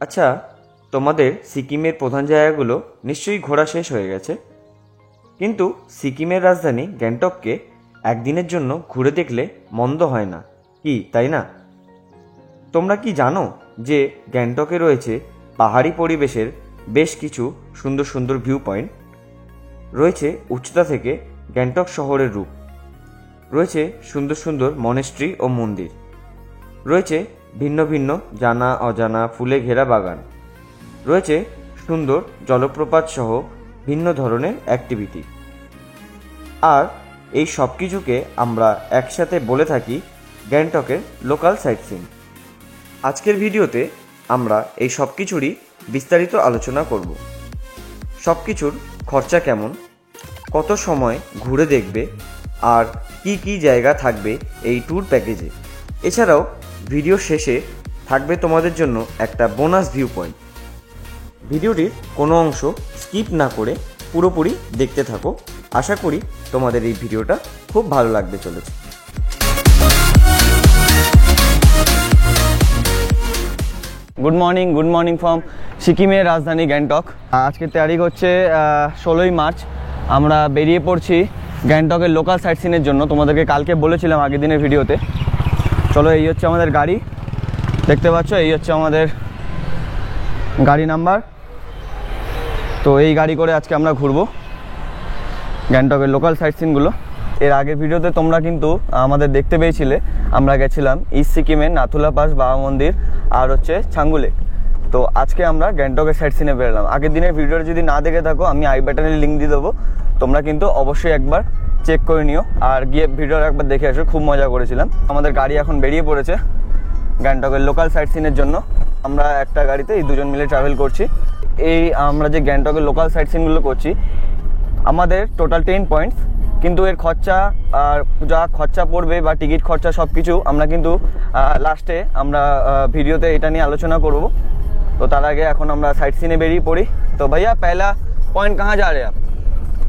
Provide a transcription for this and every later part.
আচ্ছা, তোমাদের সিকিমের প্রধান জায়গাগুলো নিশ্চয়ই ঘোরা শেষ হয়ে গেছে, কিন্তু সিকিমের রাজধানী গ্যাংটককে একদিনের জন্য ঘুরে দেখলে মন্দ হয় না, কি তাই না? তোমরা কি জানো যে গ্যাংটকে রয়েছে পাহাড়ি পরিবেশের বেশ কিছু সুন্দর সুন্দর ভিউ পয়েন্ট, রয়েছে উচ্চতা থেকে গ্যাংটক শহরের রূপ, রয়েছে সুন্দর সুন্দর মনেস্ট্রি ও মন্দির, রয়েছে ভিন্ন ভিন্ন জানা অজানা ফুলে ঘেরা বাগান, রয়েছে সুন্দর জলপ্রপাত সহ ভিন্ন ধরনের অ্যাক্টিভিটি। আর এই সব কিছুকে আমরা একসাথে বলে থাকি গ্যাংটকের লোকাল সাইট সিইং। আজকের ভিডিওতে আমরা এই সব কিছুরই বিস্তারিত আলোচনা করব। সব কিছুর খরচা কেমন, কত সময় ঘুরে দেখবে, আর কি কি জায়গা থাকবে এই ট্যুর প্যাকেজে। এছাড়াও ভিডিও শেষে থাকবে তোমাদের জন্য একটা বোনাস ভিউ পয়েন্ট। ভিডিওটির কোনো অংশ স্কিপ না করে পুরোপুরি দেখতে থাকো। আশা করি তোমাদের এই ভিডিওটা খুব ভালো লাগবে চলেছে। গুড মর্নিং ফ্রম সিকিমের রাজধানী গ্যাংটক। আজকে তারিখ হচ্ছে 16ই মার্চ। আমরা বেরিয়ে পড়ছি গ্যাংটকের লোকাল সাইট সিনের জন্য। তোমাদেরকে কালকে বলেছিলাম আগের দিনের ভিডিওতে। চলো, এই হচ্ছে আমাদের গাড়ি, দেখতে পাচ্ছ, এই হচ্ছে আমাদের গাড়ি নাম্বার। তো এই গাড়ি করে আজকে আমরা ঘুরবো গ্যাংটকের লোকাল সাইট সিনগুলো। এর আগের ভিডিওতে তোমরা কিন্তু আমাদের দেখতে পেয়েছিলে, আমরা গেছিলাম ইস্ট সিকিমের নাথুলা পাস, বাবা মন্দির আর হচ্ছে ছাঙ্গু লেক। তো আজকে আমরা গ্যাংটকের সাইট সিনে বেরোলাম। আগের দিনের ভিডিওটা যদি না দেখে থাকো, আমি আই বাটনের লিঙ্ক দিয়ে দেবো, তোমরা কিন্তু অবশ্যই একবার চেক করে নিও আর গিয়ে ভিডিওটা একবার দেখে আসো। খুব মজা করেছিলাম। আমাদের গাড়ি এখন বেরিয়ে পড়েছে গ্যাংটকের লোকাল সাইট সিনের জন্য। আমরা একটা গাড়িতে এই দুজন মিলে ট্রাভেল করছি। এই আমরা যে গ্যাংটকের লোকাল সাইট সিনগুলো করছি, আমাদের টোটাল 10 পয়েন্টস, কিন্তু এর খরচা আর যা খরচা পড়বে বা টিকিট খরচা সব কিছু আমরা কিন্তু লাস্টে আমরা ভিডিওতে এটা নিয়ে আলোচনা করব। তো তার আগে এখন আমরা সাইট সিনে বেরিয়ে পড়ি। তো ভাইয়া, पहला पॉइंट कहाँ जा रहे हैं आप?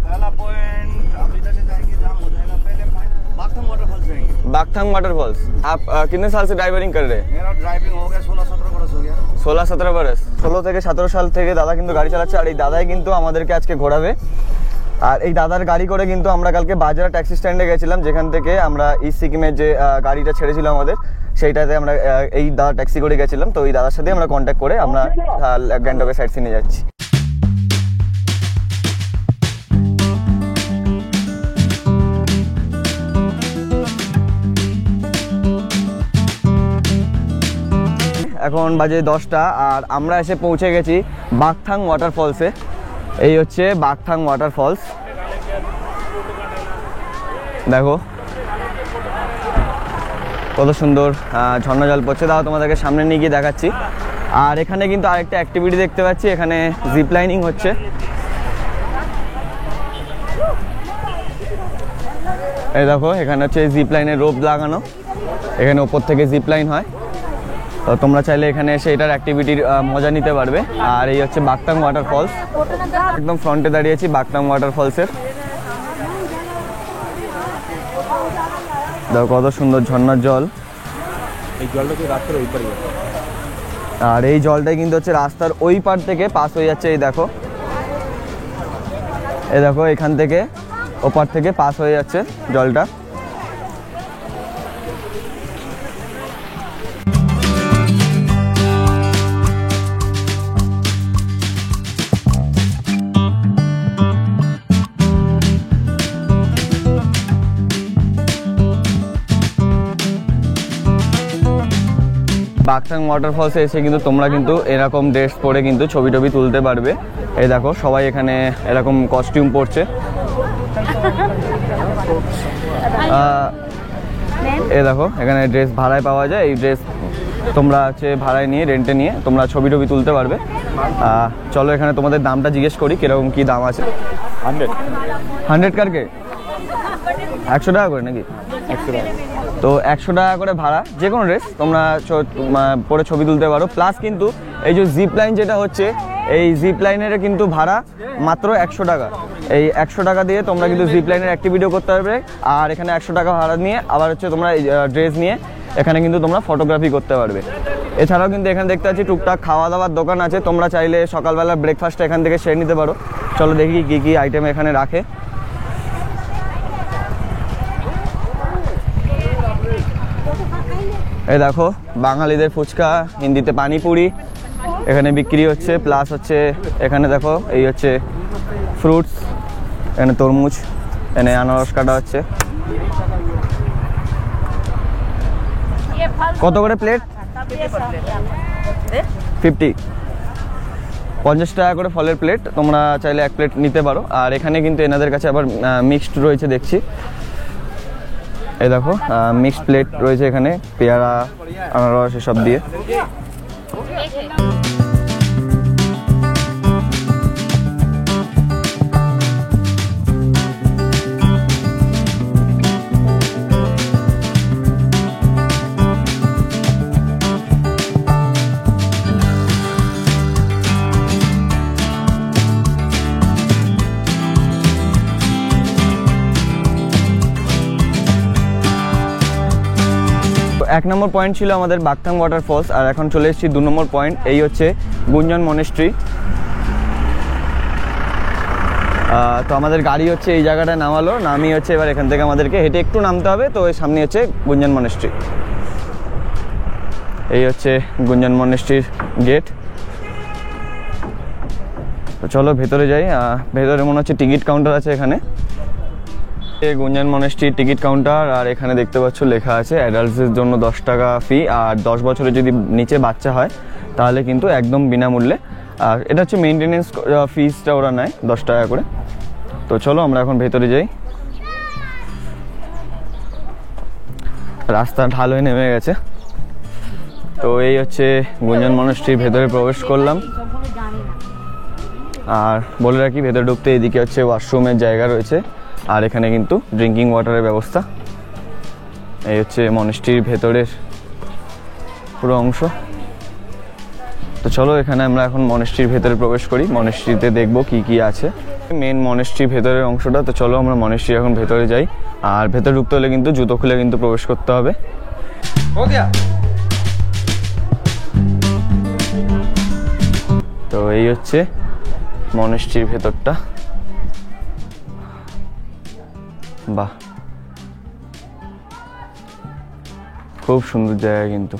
पहला पॉइंट आप इधर से जाएंगे, जाम हो जाएगा। पहले पॉइंट बागथंग वाटरफॉल्स जाएंगे। बागथंग वाटरफॉल्स। आप कितने साल से ड्राइविंग कर रहे हैं? मेरा ड्राइविंग हो गया 16-17 बरस हो गया। 16-17 बरस। 16 থেকে 17 সাল থেকে দাদা কিন্তু গাড়ি চালাচ্ছে। আর এই দাদাই কিন্তু আমাদেরকে আজকে ঘোরাবে। আর এই দাদার গাড়ি করে কিন্তু আমরা কালকে বাজারা ট্যাক্সি স্ট্যান্ডে গেছিলাম, যেখান থেকে আমরা ইস্ট সিকিমের যে গাড়িটা ছেড়েছিল আমাদের, সেইটাতে আমরা এই দাদা ট্যাক্সি করে গেছিলাম। তো এই দাদার সাথে আমরা কন্ট্যাক্ট করে আমরা গ্যাংটকের সাইট সিনে যাচ্ছি। এখন বাজে 10টা আর আমরা এসে পৌঁছে গেছি বাগথাং ওয়াটারফলসে। এই হচ্ছে বাগথাং ওয়াটারফলস, দেখো কত সুন্দর ঝর্ণা জল পড়ছে। দাও তোমাদেরকে সামনে নিয়ে গিয়ে দেখাচ্ছি। আর এখানে কিন্তু আরেকটা অ্যাক্টিভিটি দেখতে পাচ্ছি, এখানে জিপ লাইনিং হচ্ছে। এই দেখো, এখানে হচ্ছে জিপ লাইনের রোপ লাগানো, এখানে ওপর থেকে জিপ লাইন হয়। তো তোমরা চাইলে এখানে এসে এটার অ্যাক্টিভিটির মজা নিতে পারবে। আর এই হচ্ছে বাগথাং ওয়াটারফলস, একদম ফ্রন্টে দাঁড়িয়েছি বাগথাং ওয়াটারফলসের। দেখো কত সুন্দর ঝর্ণার জল। এই জলটা কি রাস্তার ওই পারে যাচ্ছে, আর এই জলটাই কিন্তু হচ্ছে রাস্তার ওই পার থেকে পাস হয়ে যাচ্ছে। এই দেখো, এই দেখো, এখান থেকে ওপার থেকে পাস হয়ে যাচ্ছে জলটা। বাগথাং ওয়াটারফলসে এসে কিন্তু তোমরা কিন্তু এরকম ড্রেস পরে কিন্তু ছবি টবি তুলতে পারবে। এই দেখো, সবাই এখানে এরকম কস্টিউম পরছে। এই দেখো, এখানে ড্রেস ভাড়ায় পাওয়া যায়। এই ড্রেস তোমরা হচ্ছে ভাড়ায় নিয়ে, রেন্টে নিয়ে তোমরা ছবি টবি তুলতে পারবে। চলো এখানে তোমাদের দামটা জিজ্ঞেস করি, কিরকম কি দাম আছে। 100 কারকে 100 টাকা করে নাকি? 100 টাকা। তো 100 টাকা করে ভাড়া, যে কোনো ড্রেস তোমরা পরে ছবি তুলতে পারো। প্লাস কিন্তু এই যে জিপ লাইন যেটা হচ্ছে, এই জিপ লাইনের কিন্তু ভাড়া মাত্র 100 টাকা। এই 100 টাকা দিয়ে তোমরা কিন্তু জিপ লাইনের অ্যাক্টিভিটিও করতে পারবে। আর এখানে 100 টাকা ভাড়া নিয়ে আবার হচ্ছে তোমরা ড্রেস নিয়ে এখানে কিন্তু তোমরা ফটোগ্রাফি করতে পারবে। এছাড়াও কিন্তু এখানে দেখতে পাচ্ছি টুকটাক খাওয়া দাওয়ার দোকান আছে, তোমরা চাইলে সকালবেলা ব্রেকফাস্টটা এখান থেকে সেরে নিতে পারো। চলো দেখি কী কী আইটেম এখানে রাখে। এই দেখো বাঙালিদের ফুচকা, হিন্দিতে পানিপুরি এখানে বিক্রি হচ্ছে, প্লাস হচ্ছে এখানে দেখো এই হচ্ছে ফ্রুটস, এখানে তরমুজ, এখানে আনারস কাটা হচ্ছে। কত করে প্লেট? 50, 50 টাকা করে ফলের প্লেট, তোমরা চাইলে 1 প্লেট নিতে পারো। আর এখানে কিন্তু এনাদের কাছে আবার মিক্সড রয়েছে দেখছি, এই দেখো মিক্সড প্লেট রয়েছে এখানে, পেয়ারা আনারস এসব দিয়ে। এক নম্বর পয়েন্ট ছিল আমাদের বাগথাং ওয়াটারফলস, আর এখন চলে এসেছি 2 নম্বর পয়েন্ট, এই হচ্ছে গুঞ্জন মনেস্ট্রি। তো আমাদের গাড়ি হচ্ছে এই জায়গাটায় নামালো, নামিয়ে হচ্ছে এবার এখান থেকে আমাদেরকে হেঁটে একটু নামতে হবে। তো এর সামনে হচ্ছে গুঞ্জন মনেস্ট্রি, এই হচ্ছে গুঞ্জন মনেস্ট্রির গেট। তো চলো ভেতরে যাই। ভেতরে মনে হচ্ছে টিকিট কাউন্টার আছে এখানে, গুঞ্জন মনেস্ট্রির টিকিট কাউন্টার। আর এখানে দেখতে পাচ্ছ লেখা আছে অ্যাডাল্টসের জন্য 10 টাকা ফি, আর 10 বছরের যদি নিচে বাচ্চা হয় তাহলে কিন্তু একদম বিনামূল্যে। আর এটা হচ্ছে মেনটেনেন্স ফিসটা ওরা নেয় 10 টাকা করে। তো চলো আমরা এখন ভেতরে যাই। রাস্তা ঢাল হয়ে নেমে গেছে। তো এই হচ্ছে গুঞ্জন মনেস্ট্রির ভেতরে প্রবেশ করলাম। আর বলে রাখি ভেতরে ঢুকতে এদিকে হচ্ছে ওয়াশরুমের জায়গা রয়েছে, আর এখানে কিন্তু ড্রিঙ্কিং ওয়াটারের ব্যবস্থা। এই হচ্ছে মনেস্ট্রির ভেতরের পুরো অংশ। তো চলো এখানে আমরা এখন মনেস্ট্রির ভেতরে প্রবেশ করি, মনেস্ট্রিতে দেখবো কি কি আছে। মেন মনেস্ট্রির ভেতরের অংশটা। তো চলো আমরা মনেস্ট্রির এখন ভেতরে যাই। আর ভেতরে ঢুকতে হলে কিন্তু জুতো খুলে কিন্তু প্রবেশ করতে হবে। তো এই হচ্ছে মনেস্ট্রির ভেতরটা। বাহ, খুব সুন্দর জায়গা কিন্তু।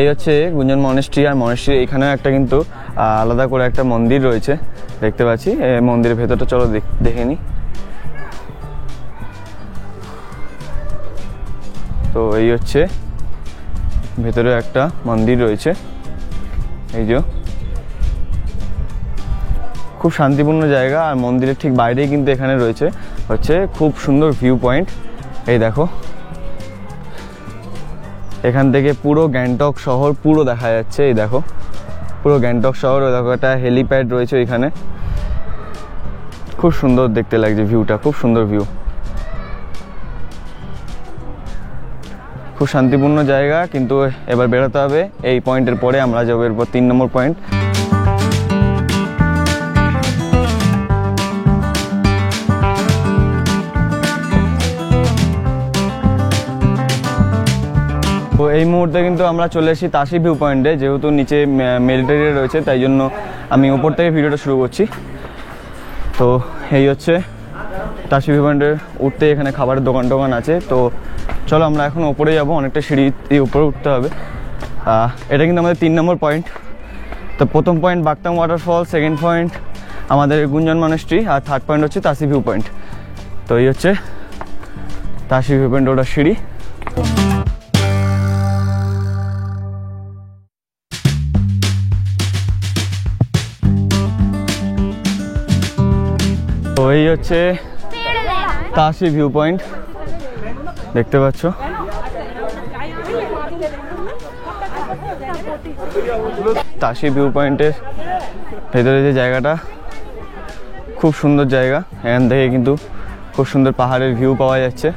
এই হচ্ছে গুঞ্জন মনেস্ট্রি। আর মনেস্ট্রি এখানেও একটা কিন্তু আলাদা করে একটা মন্দির রয়েছে দেখতে পাচ্ছি। মন্দিরের ভেতরটা চলো দেখে নিই। তো এই হচ্ছে ভেতরে একটা মন্দির রয়েছে, এই যে খুব শান্তিপূর্ণ জায়গা। আর মন্দিরের ঠিক বাইরেই কিন্তু এখানে রয়েছে হচ্ছে খুব সুন্দর ভিউ পয়েন্ট। এই দেখো এখান থেকে পুরো গ্যাংটক শহর পুরো দেখা যাচ্ছে। এই দেখো পুরো গ্যাংটক শহর। ওই দেখো একটা হেলিপ্যাড রয়েছে এখানে, খুব সুন্দর দেখতে লাগছে ভিউটা, খুব সুন্দর ভিউ, খুব শান্তিপূর্ণ জায়গা। কিন্তু এবার বেরোতে হবে এই পয়েন্টের পরে, আমরা যাবো এরপর 3 নম্বর পয়েন্ট। তো এই মুহূর্তে কিন্তু আমরা চলে এসেছি তাসি ভিউ পয়েন্টে। যেহেতু নিচে মিলিটারি রয়েছে তাই জন্য আমি উপর থেকে ভিডিওটা শুরু করছি। তো এই হচ্ছে তাসি ভিউ পয়েন্টে উঠতে এখানে খাবারের দোকান আছে। তো চলো আমরা এখন ওপরে যাবো, অনেকটা সিঁড়ি দিয়ে উপরে উঠতে হবে। এটা কিন্তু আমাদের 3 নম্বর পয়েন্ট। তো প্রথম পয়েন্ট বাগথাং ওয়াটারফল, সেকেন্ড পয়েন্ট আমাদের গুঞ্জন মনেস্ট্রি, আর থার্ড পয়েন্ট হচ্ছে তাসি ভিউ পয়েন্ট। তো এই হচ্ছে তাসি ভিউ পয়েন্ট, ওটা সিঁড়ি। তো এই হচ্ছে তাসি ভিউ পয়েন্ট, দেখতে পাচ্ছ। তাসি ভিউ পয়েন্টের ভেতরে যে জায়গাটা, খুব সুন্দর জায়গা। এখান থেকে কিন্তু খুব সুন্দর পাহাড়ের ভিউ পাওয়া যাচ্ছে,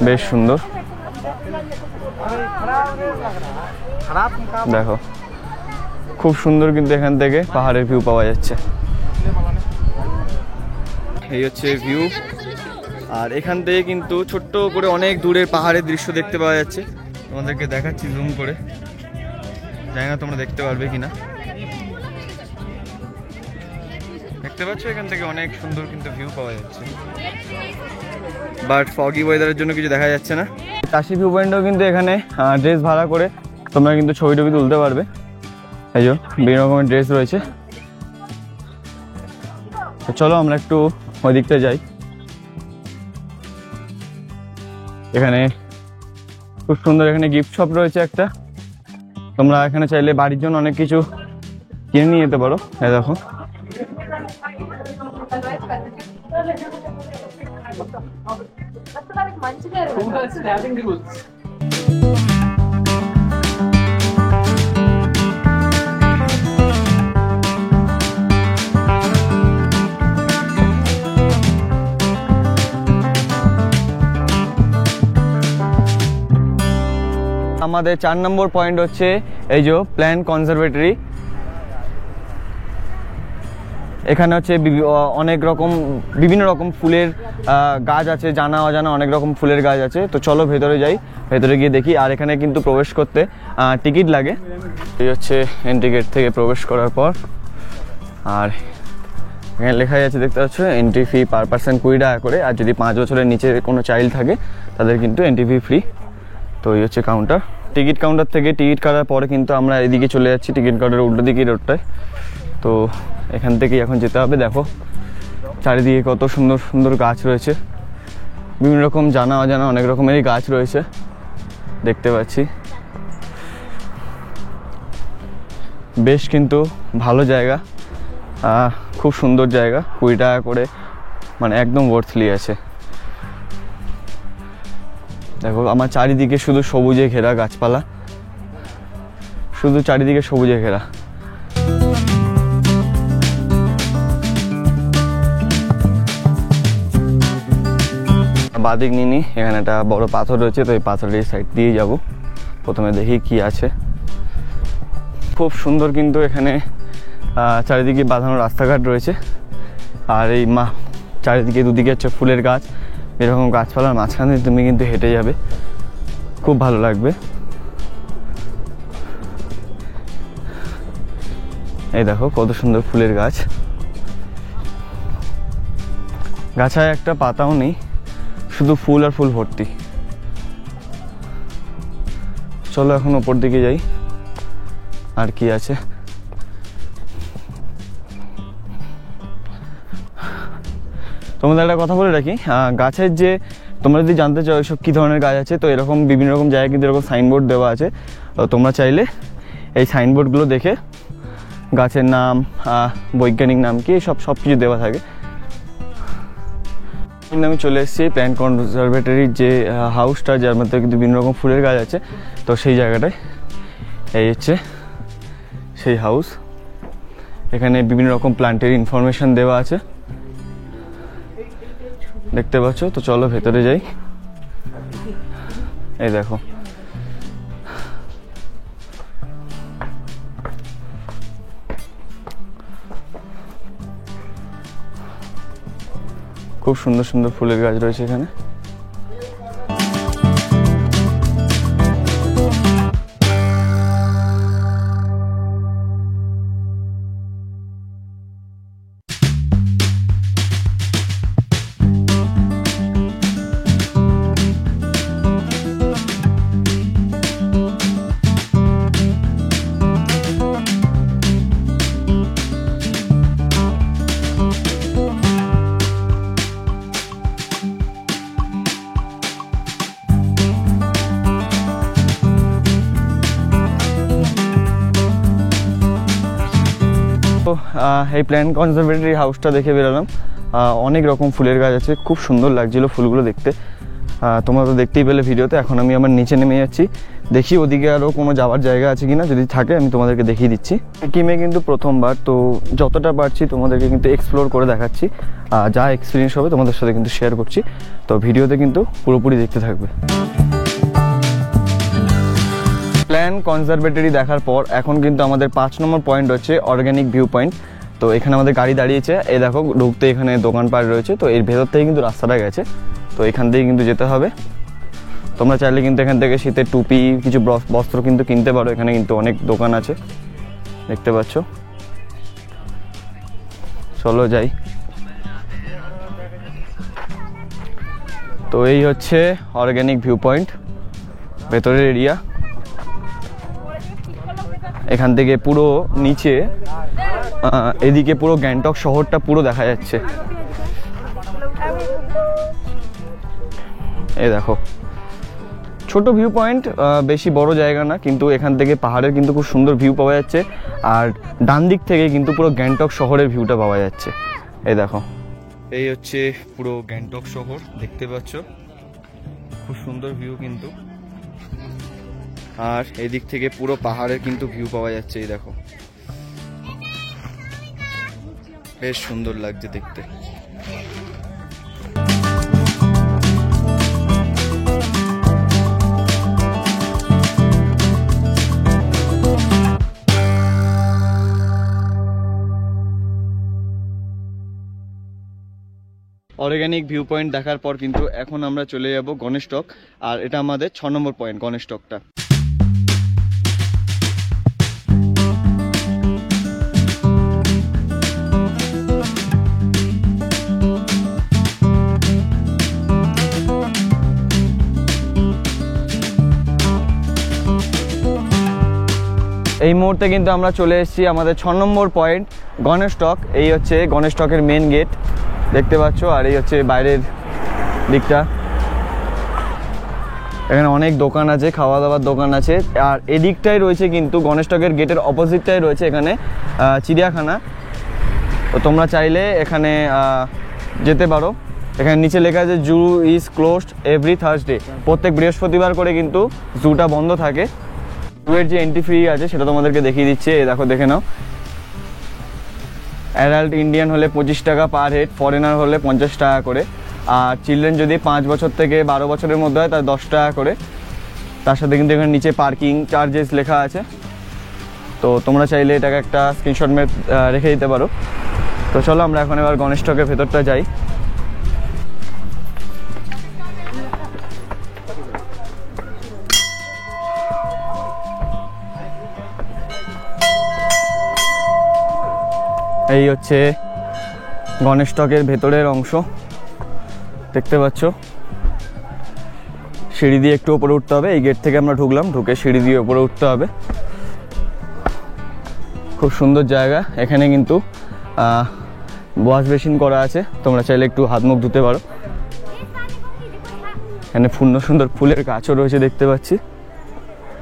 বেশ সুন্দর। দেখো খুব সুন্দর কিন্তু এখান থেকে পাহাড়ের ভিউ পাওয়া যাচ্ছে। এই হচ্ছে ভিউ। আর এখান থেকে কিন্তু ছোট্ট করে অনেক দূরের পাহাড়ের দৃশ্য দেখতে পাওয়া যাচ্ছে। তোমাদেরকে দেখাচ্ছি জুম করে, জানি না তোমরা দেখতে পারবে কিনা। দেখতে পাচ্ছ এখান থেকে অনেক সুন্দর কিন্তু ভিউ পাওয়া যাচ্ছে, বাট ফগি ওয়েদারের জন্য কিছু দেখা যাচ্ছে না। তাসি ভিউ পয়েন্টেও কিন্তু এখানে ড্রেস ভাড়া করে তোমরা কিন্তু ছবি টবি তুলতে পারবে। এই যে বিভিন্ন রকমের ড্রেস রয়েছে। তো চলো আমরা একটু ওই দিকটা যাই। এখানে খুব সুন্দর এখানে গিফট শপ রয়েছে একটা, তোমরা এখানে চাইলে বাড়ির জন্য অনেক কিছু কিনে নিয়ে যেতে পারো। এই দেখো আমাদের 4 নম্বর পয়েন্ট হচ্ছে এই যে প্ল্যান্ট কনজারভেটরি। এখানে হচ্ছে অনেক রকম বিভিন্ন রকম ফুলের গাছ আছে, জানা অজানা অনেক রকম ফুলের গাছ আছে। তো চলো ভেতরে যাই, ভেতরে গিয়ে দেখি। আর এখানে কিন্তু প্রবেশ করতে টিকিট লাগে। এই হচ্ছে এন্ট্রি গেট থেকে প্রবেশ করার পর। আর এখানে লেখা যাচ্ছে দেখতে পাচ্ছ এন্ট্রি ফি পার পার্সন 20 টাকা করে। আর যদি 5 বছরের নিচে কোনো চাইল্ড থাকে তাদের কিন্তু এন্ট্রি ফি ফ্রি। তো এই হচ্ছে কাউন্টার। টিকিট কাউন্টার থেকে টিকিট কাটার পরে কিন্তু আমরা এদিকে চলে যাচ্ছি, টিকিট কাউন্টারের উল্টো দিকে রোডটায়। তো এখান থেকেই এখন যেতে হবে। দেখো চারিদিকে কত সুন্দর সুন্দর গাছ রয়েছে, বিভিন্ন রকম জানা অজানা অনেক রকমেরই গাছ রয়েছে দেখতে পাচ্ছি। বেশ কিন্তু ভালো জায়গা, খুব সুন্দর জায়গা। 20 টাকা করে, মানে একদম ওয়ার্থলি আছে। দেখো আমার চারিদিকে শুধু সবুজে ঘেরা গাছপালা, শুধু চারিদিকে সবুজে ঘেরা। বাদিক নিনি, এখানে একটা বড় পাথর রয়েছে, তো এই পাথরের সাইড দিয়ে যাব। প্রথমে দেখি কি আছে। খুব সুন্দর কিন্তু এখানে চারিদিকে বাঁধানো রাস্তাঘাট রয়েছে। আর এই চারিদিকে দুদিকে হচ্ছে ফুলের গাছ, এরকম গাছপালার মাঝখানে তুমি কিন্তু হেঁটে যাবে, খুব ভালো লাগবে। এই দেখো কত সুন্দর ফুলের গাছ, গাছায় একটা পাতাও নেই, শুধু ফুল আর ফুল ভর্তি। চলো এখন ওপর দিকে যাই, আর কি আছে। তোমাদের একটা কথা বলে রাখি, গাছের যে তোমরা যদি জানতে চাও এসব কী ধরনের গাছ আছে, তো এরকম বিভিন্ন রকম জায়গায় কিন্তু এরকম সাইনবোর্ড দেওয়া আছে। তোমরা চাইলে এই সাইনবোর্ডগুলো দেখে গাছের নাম, বৈজ্ঞানিক নাম কি সব কিছু দেওয়া থাকে। কিন্তু আমি চলে এসেছি প্ল্যান্ট কনজারভেটরির যে হাউসটা, যার মধ্যে কিন্তু বিভিন্ন রকম ফুলের গাছ আছে। তো সেই জায়গাটায় এই হচ্ছে সেই হাউস। এখানে বিভিন্ন রকম প্ল্যান্টের ইনফরমেশন দেওয়া আছে দেখতে পাচ্ছ। তো চলো ভেতরে যাই। এই দেখো খুব সুন্দর সুন্দর ফুলের গাছ রয়েছে এখানে। তো এই প্ল্যান্ট কনজারভেটরি হাউসটা দেখে বেরোলাম। অনেক রকম ফুলের গাছ আছে, খুব সুন্দর লাগছিল ফুলগুলো দেখতে। তোমরা তো দেখতেই পেলে ভিডিওতে। এখন আমি আমার নিচে নেমে যাচ্ছি, দেখি ওদিকে আরও কোনো যাওয়ার জায়গা আছে কিনা, যদি থাকে আমি তোমাদেরকে দেখিয়ে দিচ্ছি। সিকিমে কিন্তু প্রথমবার, তো যতটা পারছি তোমাদেরকে কিন্তু এক্সপ্লোর করে দেখাচ্ছি, যা এক্সপিরিয়েন্স হবে তোমাদের সাথে কিন্তু শেয়ার করছি। তো ভিডিওতে কিন্তু পুরোপুরি দেখতে থাকবে। প্ল্যান কনজারভেটরি দেখার পর এখন কিন্তু আমাদের 5 নম্বর পয়েন্ট হচ্ছে অর্গানিক ভিউ পয়েন্ট। তো এখানে আমাদের গাড়ি দাঁড়িয়েছে, এই দেখো ঢুকতে এখানে দোকানপাট রয়েছে, তো এর ভেতর থেকে কিন্তু রাস্তাটা গেছে, তো এখান থেকে কিন্তু যেতে হবে। তোমরা চাইলে কিন্তু এখান থেকে শীতের টুপি, কিছু বস্ত্র কিন্তু কিনতে পারো। এখানে কিন্তু অনেক দোকান আছে, দেখতে পাচ্ছ। চলো যাই। তো এই হচ্ছে অর্গানিক ভিউ পয়েন্ট, ভেতরের এরিয়া। এখান থেকে পুরো নিচে এদিকে পুরো গ্যাংটক শহরটা পুরো দেখা যাচ্ছে। এই দেখো ছোট ভিউ পয়েন্ট, বেশি বড় জায়গা না, কিন্তু এখান থেকে পাহাড়ের কিন্তু খুব সুন্দর ভিউ পাওয়া যাচ্ছে। আর ডান দিক থেকে কিন্তু পুরো গ্যাংটক শহরের ভিউটা পাওয়া যাচ্ছে। এই দেখো, এই হচ্ছে পুরো গ্যাংটক শহর, দেখতে পাচ্ছ, খুব সুন্দর ভিউ কিন্তু। আর এদিক থেকে পুরো পাহাড়ের কিন্তু ভিউ পাওয়া যাচ্ছে। এই দেখো, বেশ সুন্দর লাগছে দেখতে। অর্গানিক ভিউ পয়েন্ট দেখার পর কিন্তু এখন আমরা চলে যাব গণেশটক, আর এটা আমাদের 6 নম্বর পয়েন্ট গণেশটকটা। এই মুহূর্তে কিন্তু আমরা চলে এসেছি আমাদের 6 নম্বর পয়েন্ট গণেশটক। এই হচ্ছে গণেশটকের মেন গেট, দেখতে পাচ্ছ। আর এই হচ্ছে বাইরের দিকটা, এখানে অনেক দোকান আছে, খাওয়া দাওয়ার দোকান আছে। আর এদিকটাই রয়েছে কিন্তু গণেশটকের গেটের অপোজিটটাই রয়েছে এখানে চিড়িয়াখানা। তো তোমরা চাইলে এখানে যেতে পারো। এখানে নিচে লেখা আছে zoo is closed every Thursday, প্রত্যেক বৃহস্পতিবার করে কিন্তু জুটা বন্ধ থাকে। জুয়ের যে এন্ট্রি ফি আছে সেটা তোমাদেরকে দেখিয়ে দিচ্ছে, এই দেখো, দেখে নাও। অ্যাডাল্ট ইন্ডিয়ান হলে 25 টাকা পার হেড, ফরেনার হলে 50 টাকা করে। আর চিলড্রেন যদি 5 বছর থেকে 12 বছরের মধ্যে হয় তার 10 টাকা করে। তার সাথে কিন্তু এখানে নিচে পার্কিং চার্জেস লেখা আছে। তো তোমরা চাইলে এটাকে একটা স্ক্রিনশট রেখে দিতে পারো। তো চলো আমরা এখন এবার গণেশটকের ভেতরটা যাই। এই হচ্ছে গণেশটকের ভেতরের অংশ, দেখতে পাচ্ছ। সিঁড়ি দিয়ে একটু উপরে উঠতে হবে। এই গেট থেকে আমরা ঢুকলাম, ঢুকে সিঁড়ি দিয়ে উপরে উঠতে হবে। খুব সুন্দর জায়গা। এখানে কিন্তু ওয়াশ বেসিন করা আছে, তোমরা চাইলে একটু হাত মুখ ধুতে পারো। এখানে সুন্দর ফুলের গাছও রয়েছে, দেখতে পাচ্ছি।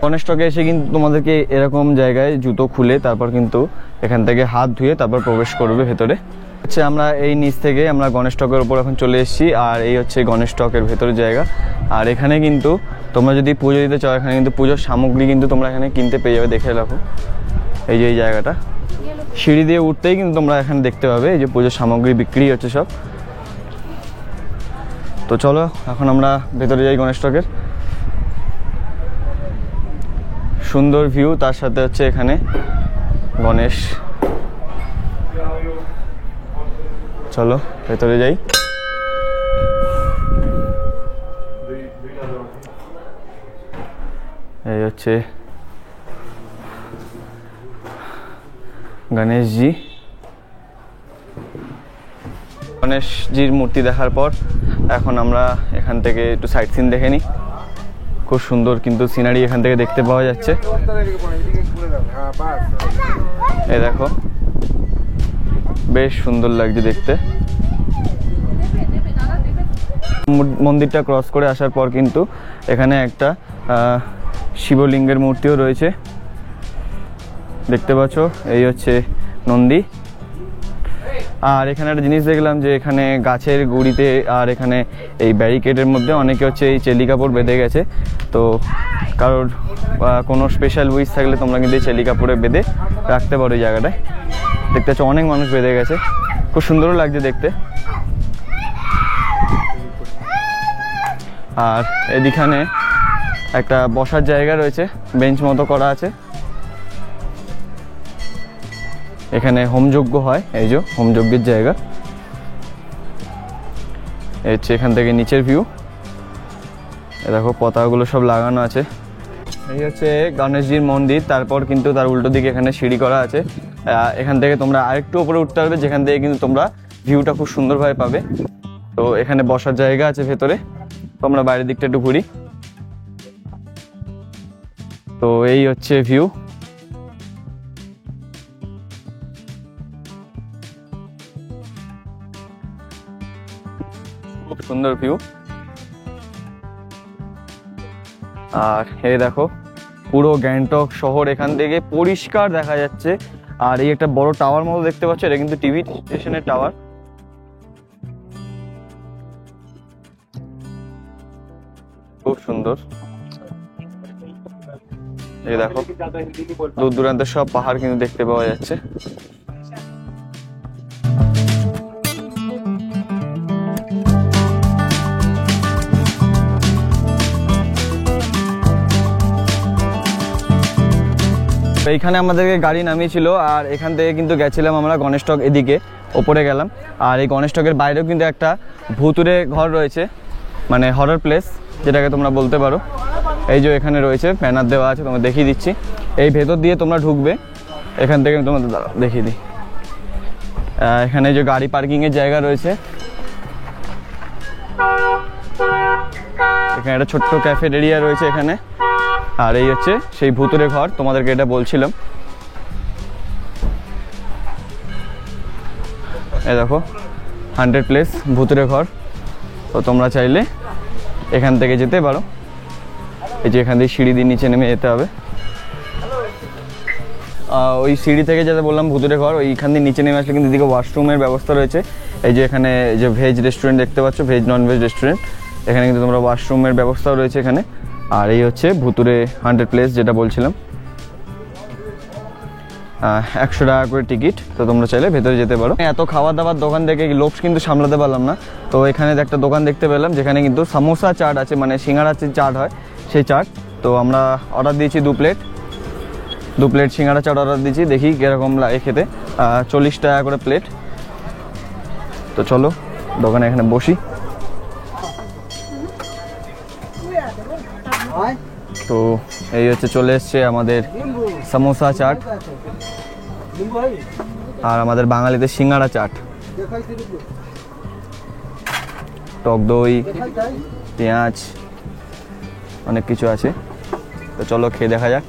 গণেশটকে এসে কিন্তু তোমাদেরকে এরকম জায়গায় জুতো খুলে তারপর কিন্তু এখান থেকে হাত ধুয়ে তারপর প্রবেশ করবে ভেতরে। হচ্ছে আমরা এই নিচ থেকে আমরা গণেশটকের উপর এখন চলে এসেছি। আর এই হচ্ছে গণেশটকের ভেতরের জায়গা। আর এখানে কিন্তু তোমরা যদি পুজো দিতে চাও, এখানে কিন্তু পুজোর সামগ্রী কিন্তু তোমরা এখানে কিনতে পেয়ে যাবে, দেখে রাখো। এই যে এই জায়গাটা, সিঁড়ি দিয়ে উঠতেই কিন্তু তোমরা এখানে দেখতে পাবে এই যে পুজোর সামগ্রী বিক্রি হচ্ছে সব। তো চলো এখন আমরা ভেতরে যাই গণেশটকের। সুন্দর ভিউ, তার সাথে হচ্ছে এখানে গণেশ। চলো ভেতরে যাই। এই হচ্ছে গণেশজি। গণেশজির মূর্তি দেখার পর এখন আমরা এখান থেকে একটু সাইট সিন দেখে নিই। খুব সুন্দর কিন্তু সিনারি এখান থেকে দেখতে পাওয়া যাচ্ছে। এই দেখো, বেশ সুন্দর লাগছে দেখতে। মন্দিরটা ক্রস করে আসার পর কিন্তু এখানে একটা শিবলিঙ্গের মূর্তিও রয়েছে, দেখতে পাচ্ছ। এই হচ্ছে নন্দী। আর এখানে একটা জিনিস দেখলাম যে এখানে গাছের গুঁড়িতে আর এখানে এই ব্যারিকেডের মধ্যে অনেকে হচ্ছে এই চেলি কাপড় বেঁধে গেছে। তো কারোর কোনো স্পেশাল উইশ থাকলে তোমরা কিন্তু এই চেলি কাপড়ে বেঁধে রাখতে পারো এই জায়গাটায়। দেখতে পাচ্ছ অনেক মানুষ বেঁধে গেছে, খুব সুন্দরও লাগছে দেখতে। আর এদিখানে একটা বসার জায়গা রয়েছে, বেঞ্চ মতো করা আছে। এখানে হোমযজ্ঞ হয়, এই যে হোমযজ্ঞের জায়গা। এই হচ্ছে এখান থেকে নিচের ভিউ, দেখো পতাকাগুলো সব লাগানো আছে। এই হচ্ছে গণেশজির মন্দির, তারপর কিন্তু তার উল্টো দিকে এখানে সিঁড়ি করা আছে। এখান থেকে তোমরা আরেকটু উপরে উঠতে পারবে, যেখান থেকে কিন্তু তোমরা ভিউটা খুব সুন্দরভাবে পাবে। তো এখানে বসার জায়গা আছে ভেতরে, তোমরা বাইরের দিকটা একটু ঘুরি। তো এই হচ্ছে ভিউ। খুব সুন্দর ভিউ। আর এই দেখো পুরো গ্যাংটক শহর এখান থেকে পরিষ্কার দেখা যাচ্ছে। আর এই একটা বড় টাওয়ার মতো দেখতে পাচ্ছ, এটা কিন্তু টিভি স্টেশনের টাওয়ার। খুব সুন্দর। এই দেখো দূর দূরান্তের সব পাহাড় কিন্তু দেখতে পাওয়া যাচ্ছে। এইখানে আমাদেরকে গাড়ি নামিয়েছিল, আর এখান থেকে কিন্তু গেছিলাম আমরা গণেশটক, এদিকে ওপরে গেলাম। আর এই গণেশটকের বাইরেও কিন্তু একটা ভুতুরে ঘর রয়েছে, মানে হরর প্লেস যেটাকে তোমরা বলতে পারো। এই যে এখানে রয়েছে, ব্যানার দেওয়া আছে, তোমরা দেখিয়ে দিচ্ছি। এই ভেতর দিয়ে তোমরা ঢুকবে, এখান থেকে আমি তোমাদের দেখিয়ে দিই। এখানে যে গাড়ি পার্কিংয়ের জায়গা রয়েছে, এখানে একটা ছোট্ট ক্যাফেটেরিয়া রয়েছে এখানে। আর এই হচ্ছে সেই ভুতুরে ঘর, তোমাদেরকে এটা বলছিলাম। এই দেখো 100 প্লেস ভুতুরে ঘর। তো তোমরা চাইলে এখান থেকে যেতে পারো। এই যে এখান থেকে সিঁড়ি দিয়ে নিচে নেমে যেতে হবে। ওই সিঁড়ি থেকে যেতে বললাম ভুতুরে ঘর, ওইখান দিয়ে নিচে নেমে আসলে কিন্তু এদিকে ওয়াশরুমের ব্যবস্থা রয়েছে। এই যে এখানে যে ভেজ রেস্টুরেন্ট দেখতে পাচ্ছ, ভেজ নন ভেজ রেস্টুরেন্ট, এখানে কিন্তু তোমরা ওয়াশরুমের ব্যবস্থাও রয়েছে এখানে। আর এই হচ্ছে ভুতুরে 100 প্লেস যেটা বলছিলাম। 100 টাকা করে টিকিট। তো তোমরা চাইলে ভেতরে যেতে পারো। এত খাবার দাবার দোকান থেকে লোভ কিন্তু সামলাতে পারলাম না। তো এখানে একটা দোকান দেখতে পেলাম যেখানে কিন্তু সামোসা চাট আছে, মানে সিঙ্গাড়ার যে চাট হয় সেই চাট। তো আমরা অর্ডার দিয়েছি 2 প্লেট সিঙ্গাড়া চাট অর্ডার দিয়েছি। দেখি কীরকম লাগে খেতে। 40 টাকা করে প্লেট। তো চলো দোকানে এখানে বসি। তো এই হচ্ছে চলে এসছে আমাদের সামোসা চাট, আর আমাদের বাঙালিদের সিঙ্গাড়া চাট, টক দই, পেঁয়াজ, অনেক কিছু আছে। তো চলো খেয়ে দেখা যাক।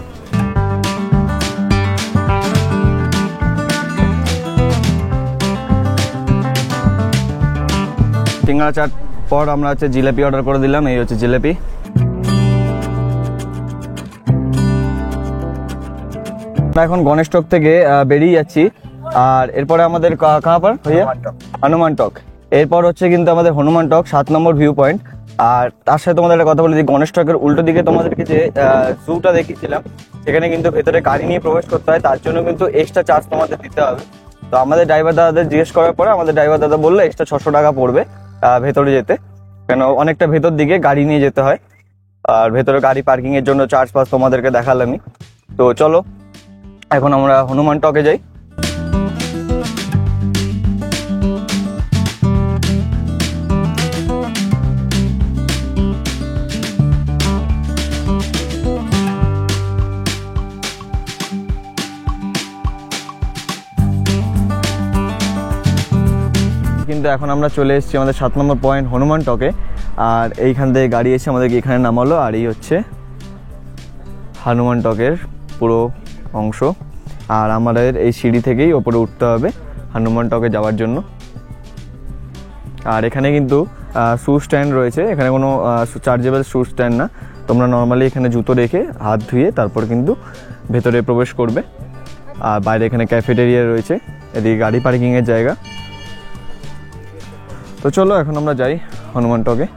সিঙ্গাড়া চাট পর আমরা হচ্ছে জিলাপি অর্ডার করে দিলাম। এই হচ্ছে জিলাপি। এখন গণেশটক থেকে বেরিয়ে যাচ্ছি। আর এরপরে আমাদের কাহা পর হনুমান টক। এরপর হচ্ছে কিন্তু আমাদের হনুমান টক 7 নম্বর ভিউ পয়েন্ট। আর তার সাথে তোমাদের একটা কথা বলি, যে গণেশটকের উল্টো দিকে তোমাদেরকে যে জুটা দেখিয়েছিলাম, সেখানে কিন্তু ভেতরে গাড়ি নিয়ে প্রবেশ করতে হয়, তার জন্য কিন্তু এক্সট্রা চার্জ তোমাদের দিতে হবে। তো আমাদের ড্রাইভার দাদাদের জিজ্ঞেস করার পরে আমাদের ড্রাইভার দাদা বললো এক্সট্রা 600 টাকা পড়বে ভেতরে যেতে, কেন অনেকটা ভেতর দিকে গাড়ি নিয়ে যেতে হয়। আর ভেতরে গাড়ি পার্কিং এর জন্য চার্জ পাস তোমাদেরকে দেখালামই। তো চলো এখন আমরা হনুমান টকে যাই। কিন্তু এখন আমরা চলে এসেছি আমাদের 7 নম্বর পয়েন্ট হনুমান টকে। আর এইখান থেকে গাড়ি এসে আমাদেরকে এখানে নামালো। আর এই হচ্ছে হনুমান টকের পুরো অংশ। আর আমাদের এই সিঁড়ি থেকেই ওপরে উঠতে হবে হনুমান টকে যাওয়ার জন্য। আর এখানে কিন্তু শু স্ট্যান্ড রয়েছে, এখানে কোনো চার্জেবল শু স্ট্যান্ড না। তোমরা নর্মালি এখানে জুতো রেখে হাত ধুয়ে তারপর কিন্তু ভেতরে প্রবেশ করবে। আর বাইরে এখানে ক্যাফেটেরিয়া রয়েছে, এদিকে গাড়ি পার্কিংয়ের জায়গা। তো চলো এখন আমরা যাই হনুমান টকে।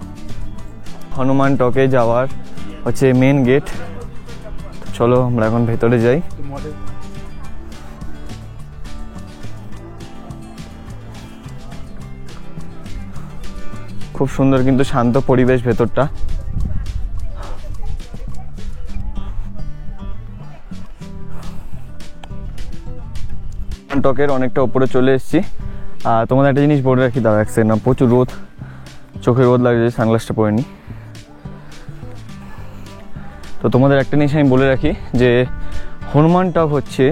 হনুমান টকে যাওয়ার হচ্ছে মেন গেট। চলো আমরা এখন ভেতরে যাই। খুব সুন্দর কিন্তু শান্ত পরিবেশ ভেতরটা। টকের অনেকটা উপরে চলে এসেছি। আর তোমাদের একটা জিনিস বলে রাখি, দাঁড়া এক সেকেন্ড, না প্রচুর রোদ, চোখে রোদ লাগছে, সানগ্লাসটা পরে নি। তো তোমাদের একটা জিনিস আমি বলে রাখি যে হনুমান টক হচ্ছে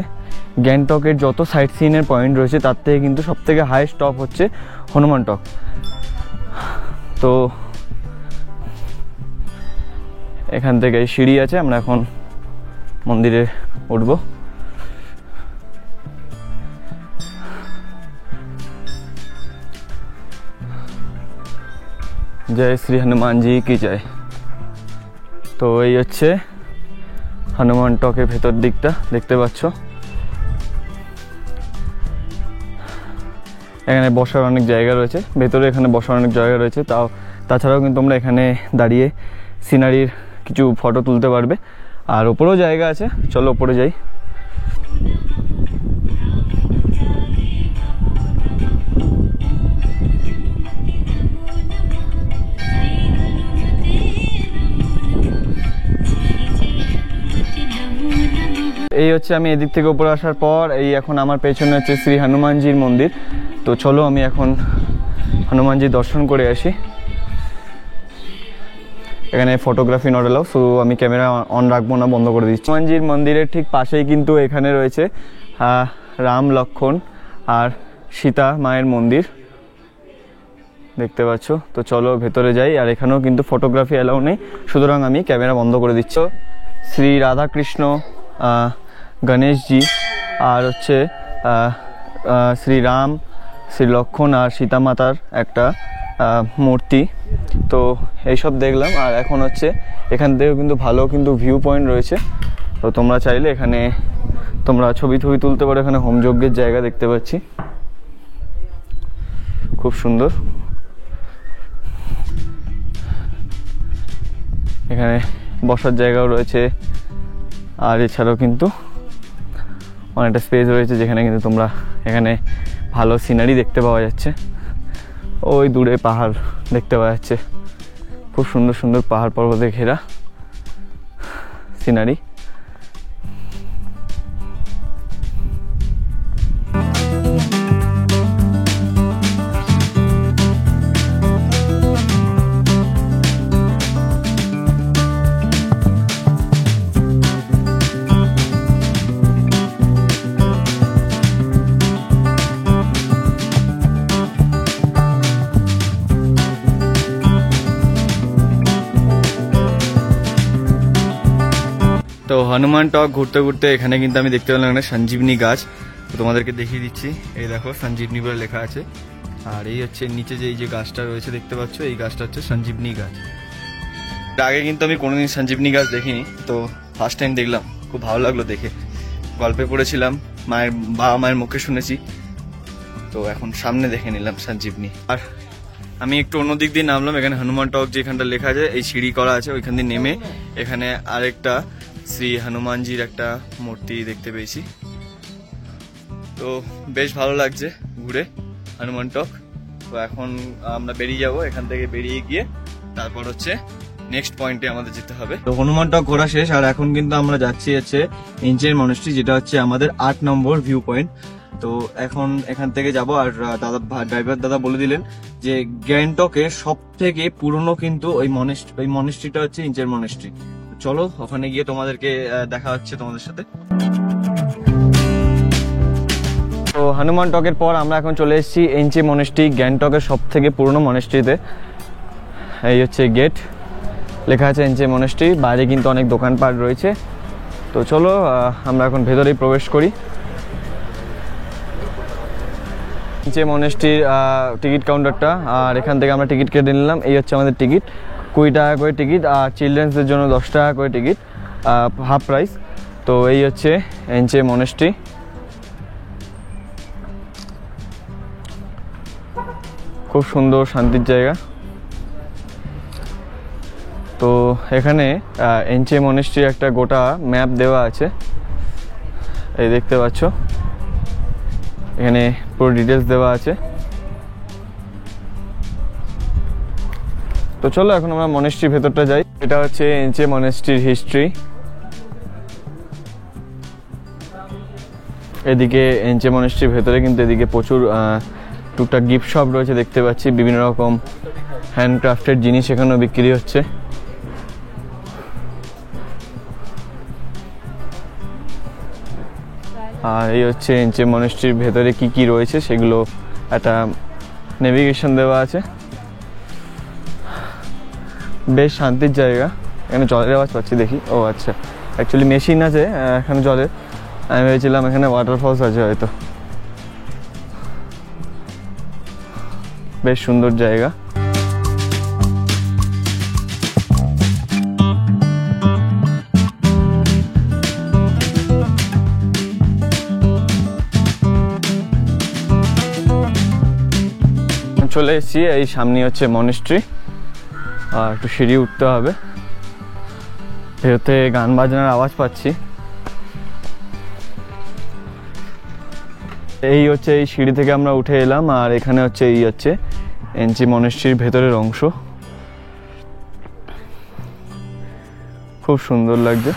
গ্যাংটকের যত সাইট সিনের পয়েন্ট রয়েছে তার থেকে কিন্তু সবথেকে হাইয়েস্ট টপ হচ্ছে হনুমান টক। তো এখান থেকে সিঁড়ি আছে, আমরা এখন মন্দিরে উঠবো। জয় শ্রী হনুমান জি কি জয়। তো এই হচ্ছে হনুমান টকের ভেতর দিকটা, দেখতে পাচ্ছ। এখানে বসার অনেক জায়গা রয়েছে ভেতরে, এখানে বসার অনেক জায়গা রয়েছে। তাছাড়াও কিন্তু তোমরা এখানে দাঁড়িয়ে সিনারির কিছু ফটো তুলতে পারবে। আর ওপরেও জায়গা আছে, চলো ওপরে যাই। এই হচ্ছে আমি এদিক থেকে উপরে আসার পর এই এখন আমার পেছনে হচ্ছে শ্রী হনুমানজির মন্দির। তো চলো আমি এখন হনুমানজি দর্শন করে আসি। এখানে ফটোগ্রাফি নট অ্যালাউ, সো আমি ক্যামেরা অন রাখবো না, বন্ধ করে দিচ্ছি। হনুমানজির মন্দিরের ঠিক পাশেই কিন্তু এখানে রয়েছে রাম লক্ষ্মণ আর সীতা মায়ের মন্দির, দেখতে পাচ্ছ। তো চলো ভেতরে যাই। আর এখানেও কিন্তু ফটোগ্রাফি অ্যালাউ নেই, সুতরাং আমি ক্যামেরা বন্ধ করে দিচ্ছি। শ্রী রাধাকৃষ্ণ, গণেশজি আর হচ্ছে শ্রীরাম, শ্রী লক্ষ্মণ আর সীতা মাতার একটা মূর্তি। তো এইসব দেখলাম। আর এখন হচ্ছে এখান থেকেও কিন্তু ভালো কিন্তু ভিউ পয়েন্ট রয়েছে। তো তোমরা চাইলে এখানে তোমরা ছবি তুলতে পারো। এখানে হোমযজ্ঞের জায়গা দেখতে পাচ্ছি, খুব সুন্দর। এখানে বসার জায়গাও রয়েছে। আর এছাড়াও কিন্তু অনেকটা স্পেস রয়েছে যেখানে কিন্তু তোমরা এখানে ভালো সিনারি দেখতে পাওয়া যাচ্ছে। ওই দূরে পাহাড় দেখতে পাওয়া যাচ্ছে, খুব সুন্দর সুন্দর পাহাড় পর্বতে ঘেরা সিনারি। তো হনুমান টক ঘুরতে ঘুরতে এখানে কিন্তু আমি দেখতে পেলাম একটা সঞ্জীবনী গাছ। তো তোমাদেরকে দেখিয়ে দিচ্ছি, এই দেখো সঞ্জীবনী বলে লেখা আছে। আর এই হচ্ছে নিচে যে এই যে গাছটা রয়েছে দেখতে পাচ্ছ, এই গাছটা হচ্ছে সঞ্জীবনী গাছ। আগে কিন্তু আমি কোনোদিন সঞ্জীবনী গাছ দেখিনি, তো ফার্স্ট টাইম দেখলাম, খুব ভালো লাগলো দেখে। গল্পে পড়েছিলাম, বাবা মায়ের মুখে শুনেছি, তো এখন সামনে দেখে নিলাম সঞ্জীবনী। আর আমি একটু অন্য দিক দিয়ে নামলাম। এখানে হনুমান টক যেখানটা লেখা আছে, এই সিঁড়ি করা আছে, ওইখান দিয়ে নেমে এখানে আরেকটা শ্রী হনুমানজির একটা মূর্তি দেখতে পেয়েছি। তো বেশ ভালো লাগছে ঘুরে হনুমান টক। তো এখন আমরা বেরিয়ে যাব, এখান থেকে বেরিয়ে গিয়ে তারপর হচ্ছে নেক্সট পয়েন্টে আমাদের যেতে হবে। তো হনুমান টক ঘোরা শেষ, আর এখন কিন্তু আমরা যাচ্ছি হচ্ছে এনচেন মনেস্ট্রি, যেটা হচ্ছে আমাদের 8 নম্বর ভিউ পয়েন্ট। তো এখন এখান থেকে যাব। আর ড্রাইভার দাদা বলে দিলেন যে গ্যাংটকের সব থেকে পুরনো কিন্তু ওই মনেস্ট্রিটা হচ্ছে ইঞ্চের মনেস্ট্রি। চলো ওখানে গিয়ে তোমাদেরকে দেখা হচ্ছে তোমাদের সাথে। তো হনুমান টকের পর আমরা এখন চলে এসেছি এনচে মনেস্ট্রি, গ্যাংটকের সব থেকে পুরনো মনেস্ট্রিতে। এই হচ্ছে গেট, লেখা আছে এনচে মনেস্ট্রি। বাইরে কিন্তু অনেক দোকানপাট রয়েছে। তো চলো আমরা এখন ভেতরেই প্রবেশ করি। এনচে মনেস্ট্রির টিকিট কাউন্টারটা, আর এখান থেকে আমরা টিকিট কেটে নিলাম। এই হচ্ছে আমাদের টিকিট, 20 টাকা করে টিকিট। আর চিলড্রেন্সদের জন্য 10 টাকা করে টিকিট, হাফ প্রাইস। তো এই হচ্ছে এনচে মনেস্ট্রি। খুব খুব সুন্দর শান্তির জায়গা। তো এখানে এনচে মনেস্ট্রির একটা গোটা ম্যাপ দেওয়া আছে, এই দেখতে পাচ্ছ, এখানে পুরো ডিটেলস দেওয়া আছে। তো চলো এখন আমরা মনেস্ট্রির ভেতরটা যাই। এটা হচ্ছে এনচে মনেস্ট্রির হিস্ট্রি। এদিকে এনচে মনেস্ট্রির ভেতরে কিন্তু এদিকে প্রচুর টুকটাক গিফট শপ রয়েছে, দেখতে পাচ্ছি বিভিন্ন রকম হ্যান্ডক্রাফটেড জিনিস এখানেও বিক্রি হচ্ছে। আর এই হচ্ছে এনচে মনেস্ট্রির ভেতরে কি কি রয়েছে সেগুলো একটা নেভিগেশন দেওয়া আছে। বেশ শান্তির জায়গা। এখানে জলের আওয়াজ পাচ্ছি, দেখি। ও আচ্ছা, অ্যাকচুয়ালি মেশিন আছে এখানে জলের, আমি ভেবেছিলাম এখানে ওয়াটারফলস আছে হয়তো। বেশ সুন্দর জায়গা। চলে এসেছি, এই সামনে হচ্ছে মনেস্ট্রি, আর একটু সিঁড়ি উঠতে হবে। ভেতরে গান বাজনার আওয়াজ পাচ্ছি। এই হচ্ছে এই সিঁড়ি থেকে আমরা উঠে এলাম, আর এখানে হচ্ছে এই হচ্ছে এনচে মনেস্ট্রির ভেতরের অংশ। খুব সুন্দর লাগছে।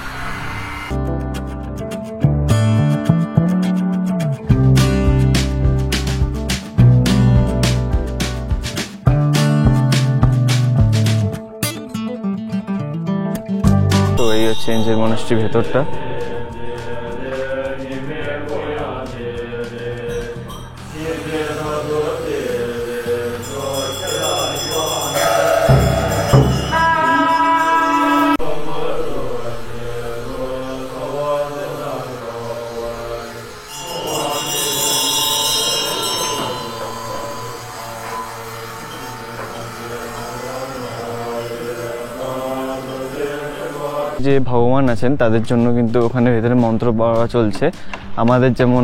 তো এই হচ্ছে এনচে মনেস্ট্রির ভেতরটা। যে ভগবান আছেন তাদের জন্য কিন্তু ওখানে ভেতরে মন্ত্র পড়া চলছে। আমাদের যেমন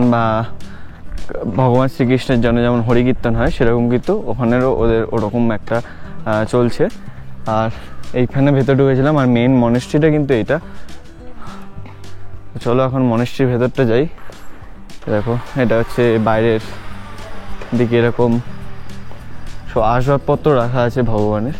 ভগবান শ্রীকৃষ্ণের জন্য যেমন হরিকীর্তন হয়, সেরকম কিন্তু ওখানেরও ওদের ওরকম একটা চলছে। আর এইখানে ভেতরে ঢুকেছিলাম, আর মেইন মনেস্ট্রিটা কিন্তু এটা। চলো এখন মনেস্ট্রির ভেতরটা যাই। দেখো, এটা হচ্ছে বাইরের দিকে এরকম সব আসবাবপত্র রাখা আছে ভগবানের।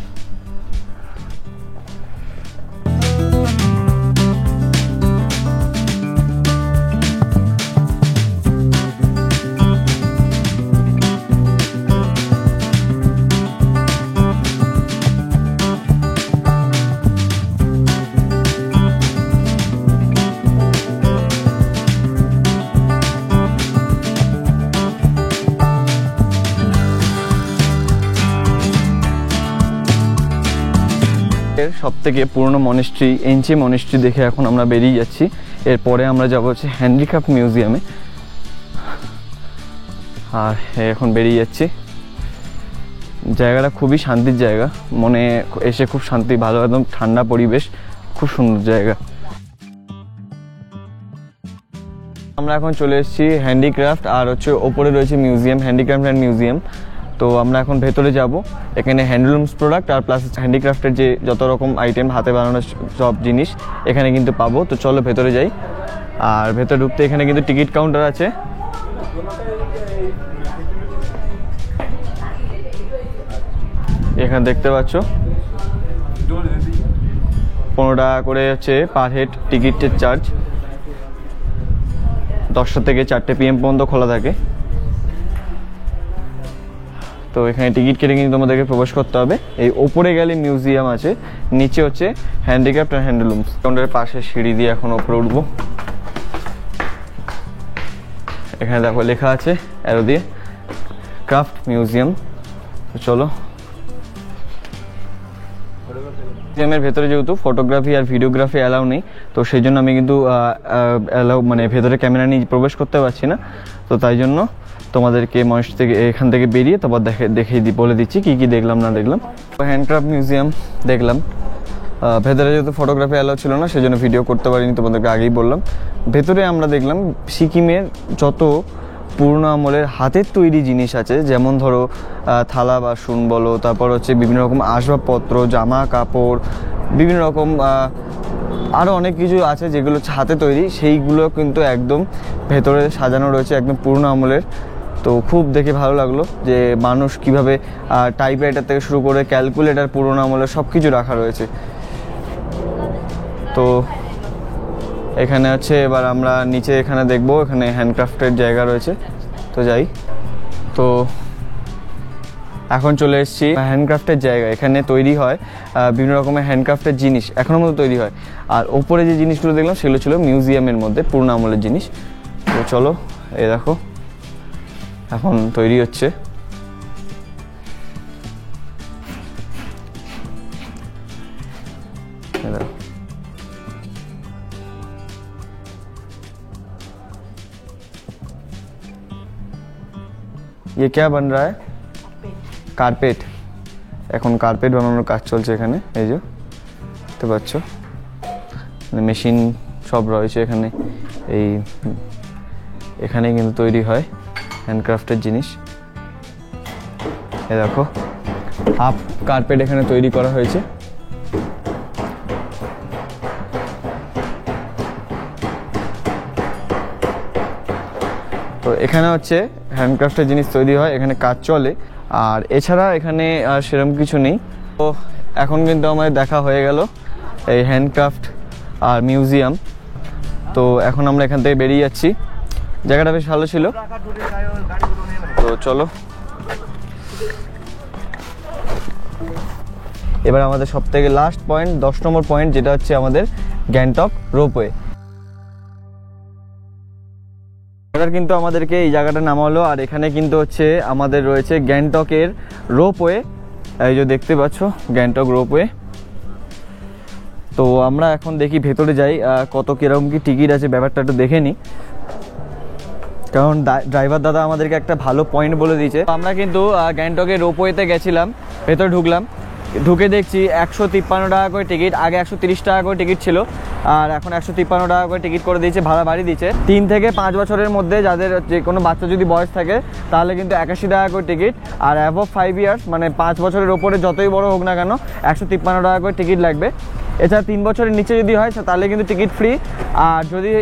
সব থেকে পুরনো মনেস্ট্রি এনচে মনেস্ট্রি দেখে এখন আমরা বেরিয়ে যাচ্ছি। এরপরে আমরা যাবো হচ্ছে হ্যান্ডিক্রাফট মিউজিয়ামে। আর এখন বেরিয়ে যাচ্ছি। জায়গাটা খুবই শান্তির জায়গা, মনে এসে খুব শান্তি, ভালো, একদম ঠান্ডা পরিবেশ, খুব সুন্দর জায়গা। আমরা এখন চলে এসেছি হ্যান্ডিক্রাফট, আর হচ্ছে ওপরে রয়েছে মিউজিয়াম, হ্যান্ডিক্রাফট অ্যান্ড মিউজিয়াম। তো আমরা এখন ভেতরে যাব। এখানে হ্যান্ডলুমস প্রোডাক্ট আর প্লাস হ্যান্ডিক্রাফটের যে যত রকম আইটেম, হাতে বানানো সব জিনিস এখানে কিন্তু পাবো। তো চলো ভেতরে যাই। আর ভেতরে ঢুকতে এখানে কিন্তু টিকিট কাউন্টার আছে। এখানে দেখতে পাচ্ছ 15 টাকা করে হচ্ছে পার হেড টিকিটের চার্জ। 10টা থেকে 4টে PM পর্যন্ত খোলা থাকে। তো এখানে টিকিট কেটে কিন্তু তোমাদেরকে প্রবেশ করতে হবে। এই ওপরে গেলে মিউজিয়াম আছে, নিচে হচ্ছে হ্যান্ডিক্রাফট আর হ্যান্ডলুমস। কাউন্টারের পাশে সিঁড়ি দিয়ে এখন ওপরে উঠবো। এখানে দেখো লেখা আছে অ্যারো দিয়ে ক্রাফট মিউজিয়াম। তো চলো। মিউজিয়ামের ভেতরে যেহেতু ফটোগ্রাফি আর ভিডিওগ্রাফি অ্যালাউ নেই, তো সেই জন্য আমি কিন্তু ভেতরে ক্যামেরা নিয়ে প্রবেশ করতে পারছি না। তো তাই জন্য তোমাদেরকে মঞ্চ থেকে এখান থেকে বেরিয়ে তারপর দেখিয়ে বলে দিচ্ছি কি কি দেখলাম না দেখলাম। হ্যান্ডক্রাফট মিউজিয়াম দেখলাম। ভেতরে যেহেতু ফটোগ্রাফি অ্যালাউ ছিল না, সেই জন্য ভিডিও করতে পারিনি, তোমাদেরকে আগেই বললাম। ভেতরে আমরা দেখলাম সিকিমের যত পুরোনো আমলের হাতের তৈরি জিনিস আছে, যেমন ধরো থালা বাসন বলো, তারপর হচ্ছে বিভিন্ন রকম আসবাবপত্র, জামা কাপড়, বিভিন্ন রকম আরও অনেক কিছু আছে যেগুলো হচ্ছে হাতে তৈরি, সেইগুলো কিন্তু একদম ভেতরে সাজানো রয়েছে একদম পুরোনো আমলের। তো খুব দেখে ভালো লাগলো যে মানুষ কীভাবে টাইপরাইটার থেকে শুরু করে ক্যালকুলেটার পুরোনো আমলের সব কিছু রাখা রয়েছে। তো এখানে হচ্ছে এবার আমরা নিচে এখানে দেখবো, এখানে হ্যান্ডক্রাফটের জায়গা রয়েছে, তো যাই। তো এখন চলে এসেছি হ্যান্ডক্রাফটের জায়গা, এখানে তৈরি হয় বিভিন্ন রকমের হ্যান্ডক্রাফটের জিনিস, এখনও মতো তৈরি হয়। আর ওপরে যে জিনিসগুলো দেখলাম সেগুলো ছিল মিউজিয়ামের মধ্যে পুরোনো আমলের জিনিস। তো চলো, এই দেখো এখন তৈরি হচ্ছে। ये क्या बन रहा है? কার্পেট। এখন কার্পেট বানানোর কাজ চলছে এখানে, এই যে দেখতে পাচ্ছ মেশিন সব রয়েছে এখানে। এখানে কিন্তু তৈরি হয় হ্যান্ডক্রাফটের জিনিস। এই দেখো হাফ কার্পেট এখানে তৈরি করা হয়েছে। তো এখানে হচ্ছে হ্যান্ডক্রাফটের জিনিস তৈরি হয়, এখানে কাজ চলে। আর এছাড়া এখানে সেরকম কিছু নেই। তো এখন কিন্তু আমাদের দেখা হয়ে গেল এই হ্যান্ডক্রাফট আর মিউজিয়াম। তো এখন আমরা এখান থেকে বেরিয়ে যাচ্ছি, জায়গাটা বেশ ভালো ছিল। তো চলো এবার আমাদের সব থেকে লাস্ট পয়েন্ট, 10 নম্বর পয়েন্ট, যেটা হচ্ছে আমাদের গ্যাংটক রোপওয়ে। কিন্তু আমাদেরকে এই জায়গাটা নামালো, আর এখানে কিন্তু হচ্ছে আমাদের রয়েছে গ্যাংটকের রোপওয়ে, এই যে দেখতে পাচ্ছ গ্যাংটক রোপওয়ে। তো আমরা এখন দেখি ভেতরে যাই কত কিরকম কি টিকিট আছে, ব্যাপারটা একটু দেখে নিই, কারণ ড্রাইভার দাদা আমাদেরকে একটা ভালো পয়েন্ট বলে দিয়েছে। আমরা কিন্তু গ্যাংটকের রোপওয়েতে গেছিলাম, ভেতরে ঢুকলাম, ঢুকে দেখছি 153 টাকা করে টিকিট। আগে 130 টাকা করে টিকিট ছিল, আর এখন 153 টাকা করে টিকিট করে দিয়েছে, ভাড়া বাড়িয়ে দিয়েছে। 3 থেকে 5 বছরের মধ্যে যাদের যে কোনো বাচ্চা যদি বয়স থাকে তাহলে কিন্তু 81 টাকা করে টিকিট, আর অ্যাবভ 5 ইয়ার্স মানে 5 বছরের ওপরে যতই বড় হোক না কেন 153 টাকা করে টিকিট লাগবে। এছাড়া 3 বছরের নিচে যদি হয় তাহলে কিন্তু টিকিট ফ্রি। আর যদি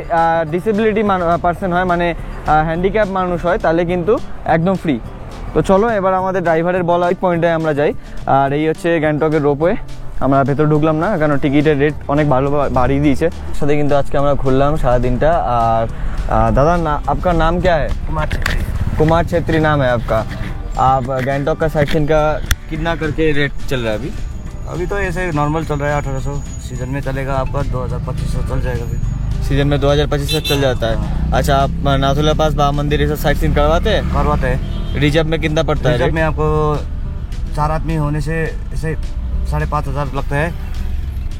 ডিসেবিলিটি পার্সন হয় মানে হ্যান্ডিক্যাপ মানুষ হয় তাহলে কিন্তু একদম ফ্রি। তো চলো এবার আমাদের ড্রাইভারের বলা পয়েন্টে আমরা যাই। আর এই হচ্ছে গ্যাংটকের রোপওয়ে। আমরা ভেতরে ঢুকলাম না, কারণ টিকিটের রেট অনেক ভালো বাড়িয়ে দিয়েছে। সাথে কিন্তু আজকে আমরা ঘুরলাম সারাদিনটা। আর दादा ना आपका नाम क्या है? कुमार छेत्री नाम है आपका। आप गैंगटॉक का साइट सीइंग का कितना करके रेट चल रहा है अभी? अभी तो ऐसे नॉर्मल चल रहा है 1800, सीजन में चलेगा आपका 2000-2500 चल जाएगा। फिर सीजन में 2000-2500 चल जाता है। अच्छा, आप नाथुला पास बाबा मंदिर ये सब साइट सीइंग करवाते हैं? करवाते हैं। रिजर्व में कितना पड़ता है? रिजर्व में आपको 4 आदमी होने से ऐसे 5,500 लगता है,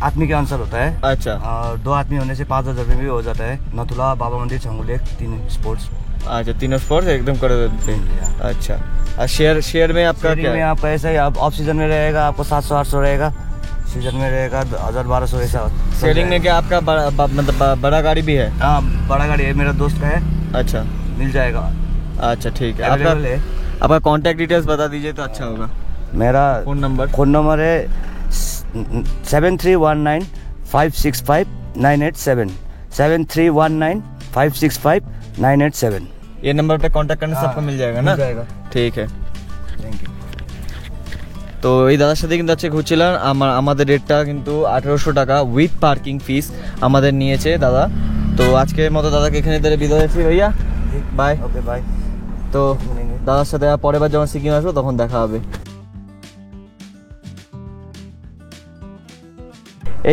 आदमी के अनुसार होता है। अच्छा, और 2 आदमी होने से 5,000 में भी हो जाता है। नथुला, बाबा मंदिर, छंगुलेक, 3 स्पोर्ट्स। अच्छा, तीनों स्पोर्ट्स एकदम कर देते हैं। अच्छा, और शेयर में आपका क्या में है? आपका ऐसा ही ऑफ सीजन में रहेगा आपको 700-800 रहेगा, सीजन में रहेगा 1,000-1,200 ऐसा। शेयरिंग में क्या आपका मतलब बड़ा गाड़ी भी है? हाँ, बड़ा गाड़ी है, मेरा दोस्त का है। अच्छा, मिल जाएगा। अच्छा ठीक है। Available है। आपका कॉन्टैक्ट डिटेल्स बता दीजिए तो अच्छा होगा। मेरा फ़ोन नंबर है 7319565987 7319565987। ये नंबर पे कांटेक्ट करने से आपको मिल जाएगा ना? मिल जाएगा। ठीक है, थैंक यू। তো এই দাদার সাথে কিন্তু আজকে ঘুরছিলাম। আমাদের রেটটা কিন্তু 1800 টাকা উইথ পার্কিং ফিস আমাদের নিয়েছে দাদা। তো আজকের মতো দাদাকে এখানে ধরে বিদায় দিচ্ছি ভাইয়া, বাই। Okay bye. তো দাদার সাথে পরের বার যখন সিকিম আসবো তখন দেখা হবে।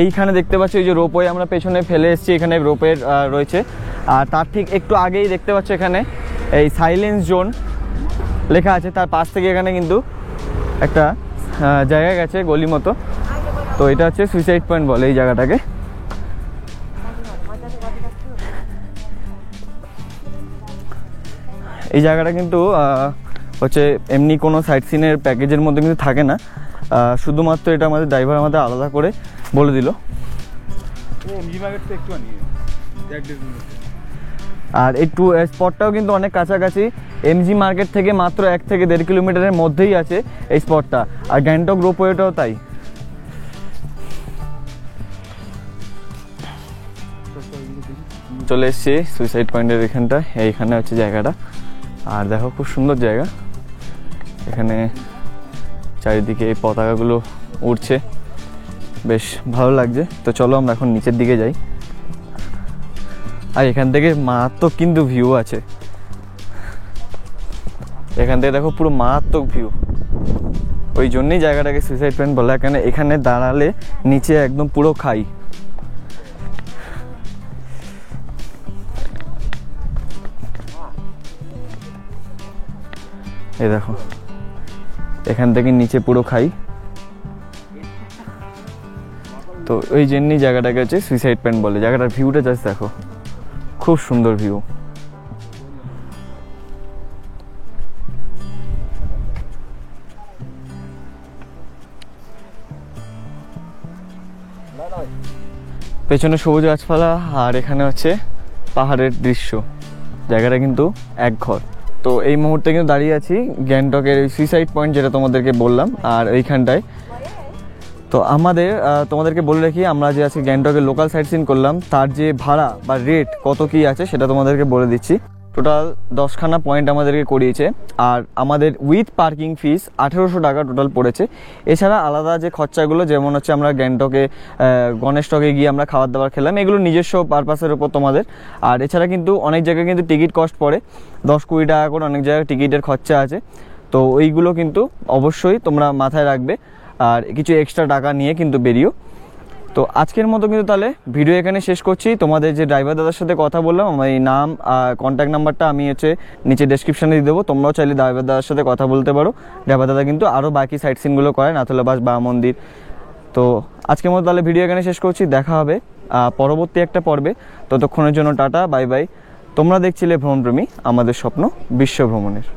এইখানে দেখতে পাচ্ছি এই যে রোপওয়ে আমরা পেছনে ফেলে এসেছি, এখানে রোপওয়ে রয়েছে। আর তার ঠিক একটু আগেই দেখতে পাচ্ছি এখানে এই সাইলেন্স জোন লেখা আছে, তার পাশ থেকে এখানে কিন্তু একটা জায়গা গেছে গলি মতো। তো এটা হচ্ছে সুইসাইড পয়েন্ট বলে এই জায়গাটাকে। এই জায়গাটা কিন্তু হচ্ছে এমনি কোনো সাইট সিনের প্যাকেজের মধ্যে কিন্তু থাকে না, শুধুমাত্র এটা আমাদের ড্রাইভার আমাদের আলাদা করে বলে দিল। আর এই স্পটটাও কিন্তু অনেক কাছাকাছি, এমজি মার্কেট থেকে মাত্র 1 থেকে 1.5 কিলোমিটারের মধ্যেই আছে এই স্পটটা। আর গ্যাংটক রোপওয়েটাও তাই। চলে এসছি সুইসাইড পয়েন্টের এখানটা, এইখানে হচ্ছে জায়গাটা। আর দেখো খুব সুন্দর জায়গা, এখানে চারিদিকে এই পতাকাগুলো উড়ছে, বেশ ভালো লাগছে। তো চলো আমরা এখন নিচের দিকে যাই। আর এখান থেকে মারাত্মক কিন্তু ভিউ আছে, এখান থেকে দেখো পুরো মারাত্মক ভিউ। ওই জন্যই জায়গাটাকে সুইসাইড পয়েন্ট বলা, কেন এখানে দাঁড়ালে নিচে একদম পুরো খাই। এই দেখো এখান থেকে নিচে পুরো খাই। তো ওই জন্যই জায়গাটাকে হচ্ছে সুইসাইড পয়েন্ট বলে। জায়গাটার ভিউটা জাস্ট দেখো, খুব সুন্দর ভিউ। পেছনে সবুজ গাছপালা, আর এখানে হচ্ছে পাহাড়ের দৃশ্য। জায়গাটা কিন্তু এক ঘর। তো এই মুহূর্তে কিন্তু দাঁড়িয়ে আছি গ্যাংটকের সুইসাইড পয়েন্ট, যেটা তোমাদেরকে বললাম, আর এইখানটায়। তো তোমাদেরকে বলে রাখি, আমরা যে আজকে গ্যাংটকের লোকাল সাইট সিন করলাম তার যে ভাড়া বা রেট কত কি আছে সেটা তোমাদেরকে বলে দিচ্ছি। টোটাল 10খানা পয়েন্ট আমাদেরকে করিয়েছে, আর আমাদের উইথ পার্কিং ফিস 1800 টাকা টোটাল পড়েছে। এছাড়া আলাদা যে খরচাগুলো, যেমন হচ্ছে আমরা গ্যাংটকে গণেশ টকে গিয়ে আমরা খাবার দাবার খেলাম, এগুলো নিজস্ব পারপাসের উপর তোমাদের। আর এছাড়া কিন্তু অনেক জায়গায় কিন্তু টিকিট কস্ট পড়ে 10-20 টাকা করে, অনেক জায়গায় টিকিটের খরচা আছে। তো ওইগুলো কিন্তু অবশ্যই তোমরা মাথায় রাখবে, আর কিছু এক্সট্রা টাকা নিয়ে কিন্তু বেরিও। তো আজকের মতো কিন্তু তাহলে ভিডিও এখানে শেষ করছি। তোমাদের যে ড্রাইভার দাদার সাথে কথা বললাম, আমার এই নাম কন্ট্যাক্ট নাম্বারটা আমি হচ্ছে নিচে ডেসক্রিপশানে দিয়ে দেবো। তোমরাও চাইলে ড্রাইভার দাদার সাথে কথা বলতে পারো। ড্রাইভার দাদা কিন্তু আরও বাকি সাইট সিনগুলো করে, নাথুলা বাস, বা মন্দির। তো আজকের মতো তাহলে ভিডিও এখানে শেষ করছি। দেখা হবে পরবর্তী একটা পর্বে। ততক্ষণের জন্য টাটা, বাই বাই। তোমরা দেখছিলে ভ্রমণপ্রেমী, আমাদের স্বপ্ন বিশ্ব ভ্রমণের।